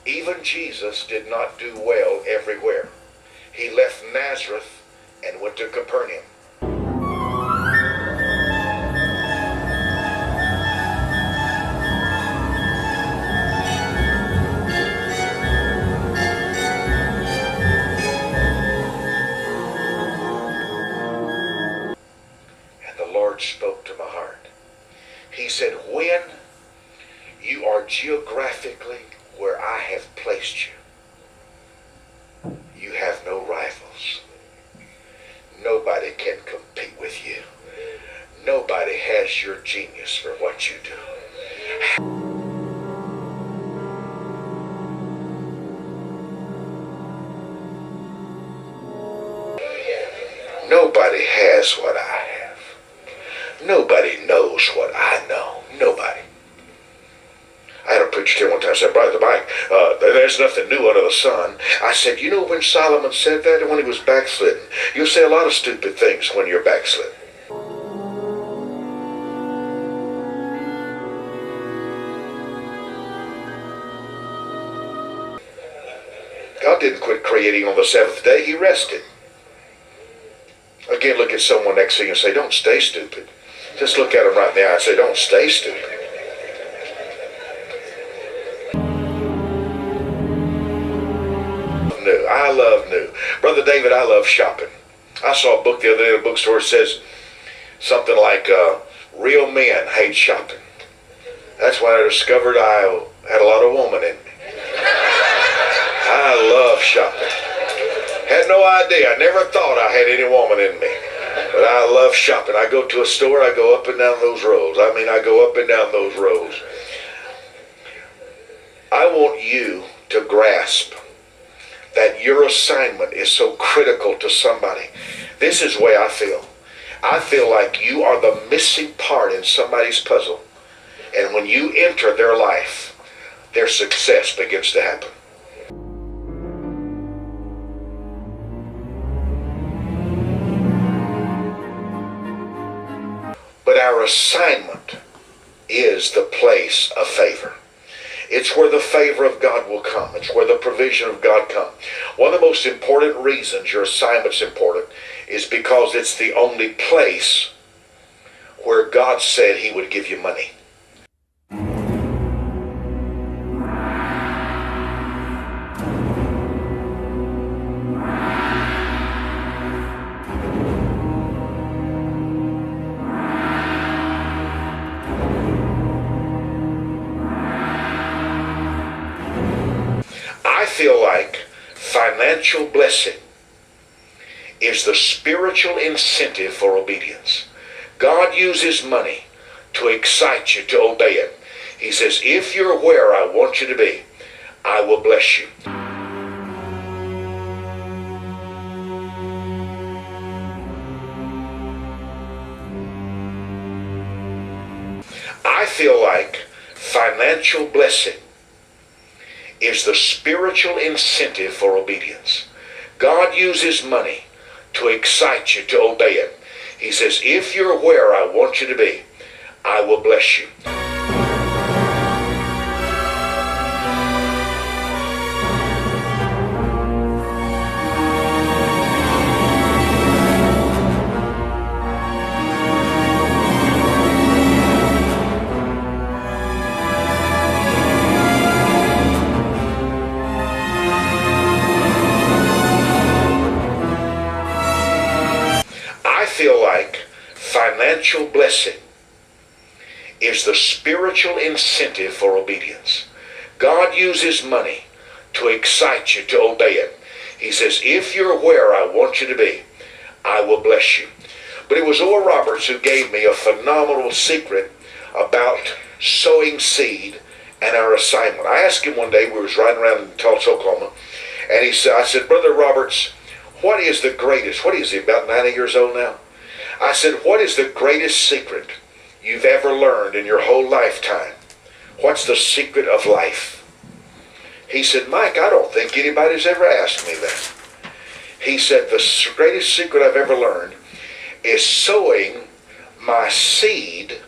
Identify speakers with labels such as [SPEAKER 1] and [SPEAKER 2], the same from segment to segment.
[SPEAKER 1] Even Jesus did not do well everywhere. He left Nazareth and went to Capernaum. And the Lord spoke to my heart. He said, when you are geographically where I have placed you, you have no rivals. Nobody can compete with you. Nobody has your genius for what you do. Nobody has what I have. Nobody knows what I know. Nobody. I had a preacher tell one time, said, Brother Mike, there's nothing new under the sun. I said, you know when Solomon said that? When he was backslidden. You'll say a lot of stupid things when you're backslidden. God didn't quit creating on the seventh day. He rested. Again, look at someone next to you and say, don't stay stupid. Just look at them right in the eye and say, don't stay stupid. New. I love new. Brother David, I love shopping. I saw a book the other day in a bookstore that says something like, real men hate shopping. That's when I discovered I had a lot of woman in me. I love shopping. Had no idea. I never thought I had any woman in me. But I love shopping. I go to a store, I go up and down those rows. I go up and down those rows. I want you to grasp that your assignment is so critical to somebody. This is the way I feel. I feel like you are the missing part in somebody's puzzle. And when you enter their life, their success begins to happen. But our assignment is the place of favor. It's where the favor of God will come. It's where the provision of God comes. One of the most important reasons your assignment's important is because it's the only place where God said he would give you money. I feel like financial blessing is the spiritual incentive for obedience. God uses money to excite you to obey him. He says, if you're where I want you to be, I will bless you. I feel like financial blessing is the spiritual incentive for obedience. God uses money to excite you to obey him. He says, if you're where I want you to be, I will bless you. I feel like financial blessing is the spiritual incentive for obedience. God uses money to excite you to obey him. He says, if you're where I want you to be, I will bless you. But it was Oral Roberts who gave me a phenomenal secret about sowing seed and our assignment. I asked him one day, we was riding around in Tulsa, Oklahoma, and I said, Brother Roberts, what is the greatest, what is he, about 90 years old now? I said, what is the greatest secret you've ever learned in your whole lifetime? What's the secret of life? He said, Mike, I don't think anybody's ever asked me that. He said, the greatest secret I've ever learned is sowing my seed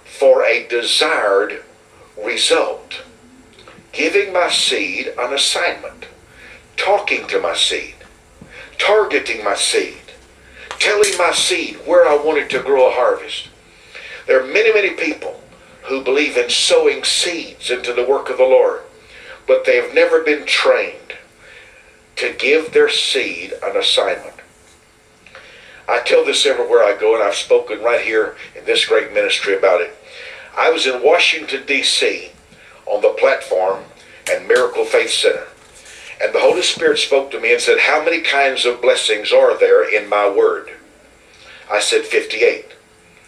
[SPEAKER 1] for a desired result. giving my seed an assignment, talking to my seed, targeting my seed, telling my seed where I wanted to grow a harvest. There are many, many people who believe in sowing seeds into the work of the Lord, but they have never been trained to give their seed an assignment. I tell this everywhere I go, and I've spoken right here in this great ministry about it. I was in Washington, D.C. on the platform at Miracle Faith Center, and the Holy Spirit spoke to me and said, how many kinds of blessings are there in my word? I said 58,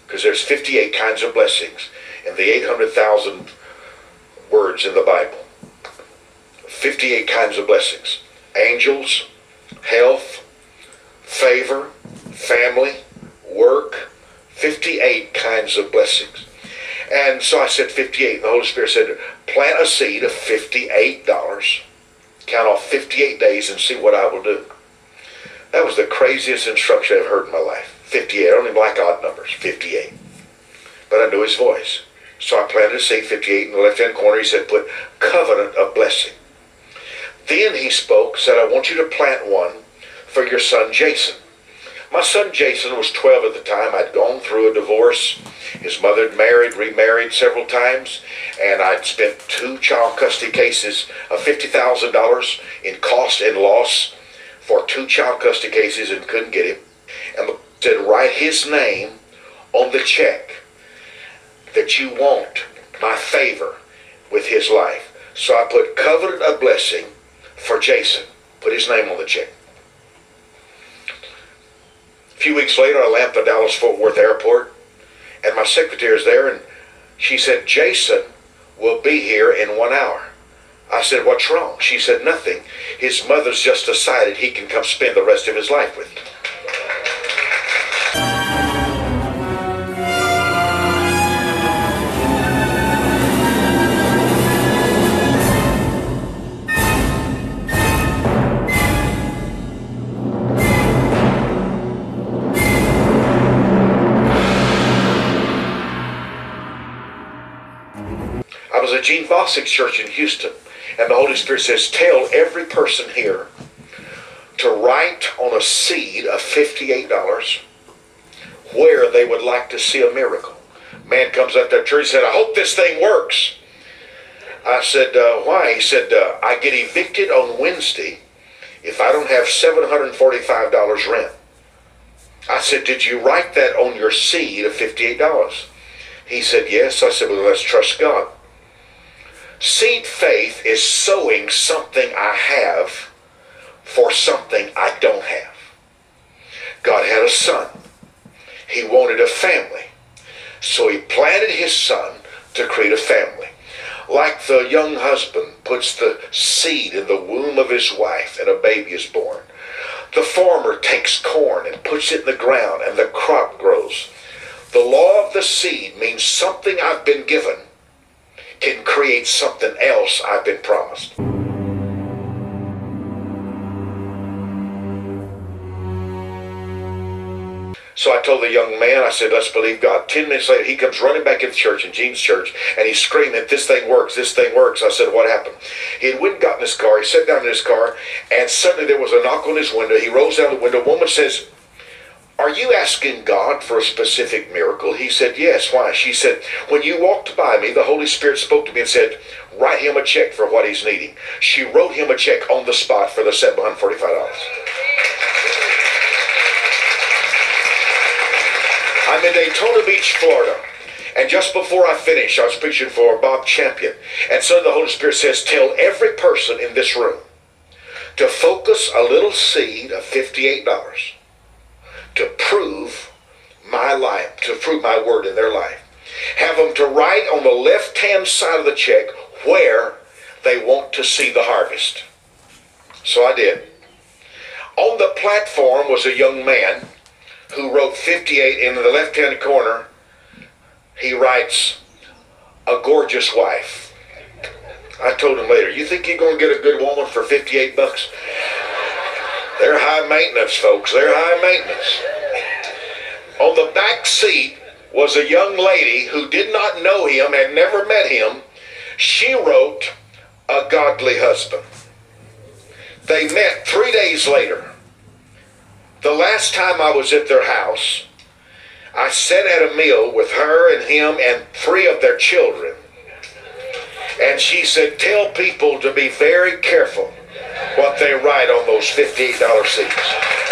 [SPEAKER 1] because there's 58 kinds of blessings in the 800,000 words in the Bible. 58 kinds of blessings. Angels, health, favor, family, work, 58 kinds of blessings. And so I said 58, and the Holy Spirit said, plant a seed of $58, count off 58 days and see what I will do. That was the craziest instruction I've heard in my life. 58, I don't even like odd numbers, 58. But I knew his voice. So I planted a seed, 58, in the left-hand corner. He said, put covenant of blessing. Then he spoke, said, I want you to plant one for your son Jason. My son Jason was 12 at the time. I'd gone through a divorce. His mother had married, remarried several times, and I'd spent 2 child custody cases of $50,000 in cost and loss for 2 child custody cases and couldn't get him. And the said, write his name on the check that you want my favor with his life. So I put covenant of blessing for Jason. Put his name on the check. A few weeks later, I left the Dallas-Fort Worth airport, and my secretary is there, and she said, Jason will be here in 1 hour. I said, what's wrong? She said, nothing. His mother's just decided he can come spend the rest of his life with me. I was at Gene Vossick's church in Houston, and the Holy Spirit says, tell every person here to write on a seed of $58 where they would like to see a miracle. Man comes up to that church and said, I hope this thing works. I said, why? He said, I get evicted on Wednesday if I don't have $745 rent. I said, did you write that on your seed of $58? He said, yes. I said, well, let's trust God. Seed faith is sowing something I have for something I don't have. God had a son. He wanted a family. So he planted his son to create a family. Like the young husband puts the seed in the womb of his wife and a baby is born. The farmer takes corn and puts it in the ground and the crop grows. The law of the seed means something I've been given can create something else I've been promised. So I told the young man, I said, let's believe God. 10 minutes later, he comes running back in the church, in Gene's church, and he's screaming, this thing works, this thing works. I said, what happened? He had went and gotten his car. He sat down in his car, and suddenly there was a knock on his window. He rolls down the window. A woman says, are you asking God for a specific miracle? He said, yes. Why? She said, when you walked by me, the Holy Spirit spoke to me and said, write him a check for what he's needing. She wrote him a check on the spot for the $745. I'm in Daytona Beach, Florida. And just before I finished, I was preaching for Bob Champion. And so the Holy Spirit says, tell every person in this room to focus a little seed of $58 to prove my life, to prove my word in their life. Have them to write on the left-hand side of the check where they want to see the harvest. So I did. On the platform was a young man who wrote 58 in the left-hand corner. He writes, a gorgeous wife. I told him later, you think you're going to get a good woman for 58 bucks? They're high maintenance, folks. They're high maintenance. On the back seat was a young lady who did not know him, had never met him. She wrote a godly husband. They met 3 days later. The last time I was at their house, I sat at a meal with her and him and 3 of their children. And she said, tell people to be very careful what they write on those $58 seats.